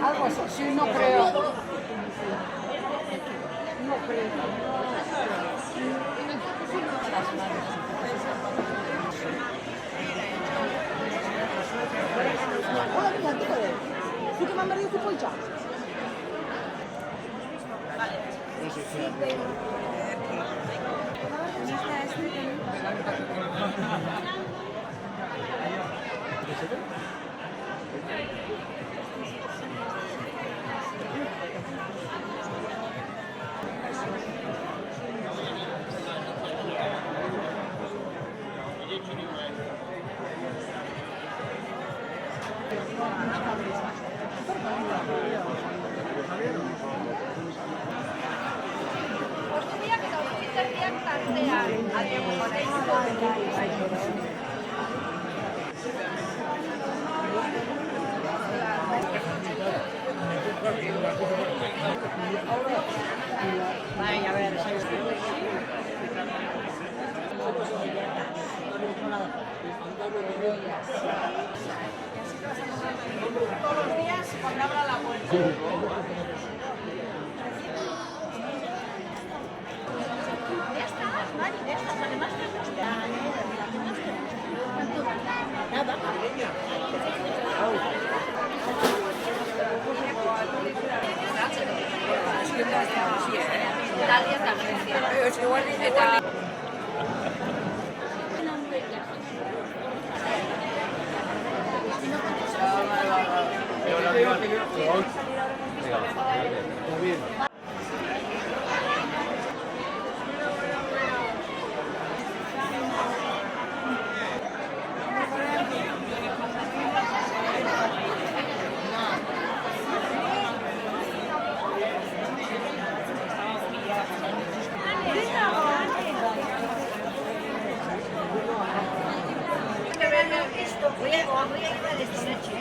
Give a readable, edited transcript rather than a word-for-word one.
Algo así, sí, no creo. No creo. ¿Tú qué me han perdido tu polcha? Vaya, a ver, todos los días cuando abra la puerta. De estas, Mari, de estas, además te gustan, nada. Italia también. Voy a ir a esta noche,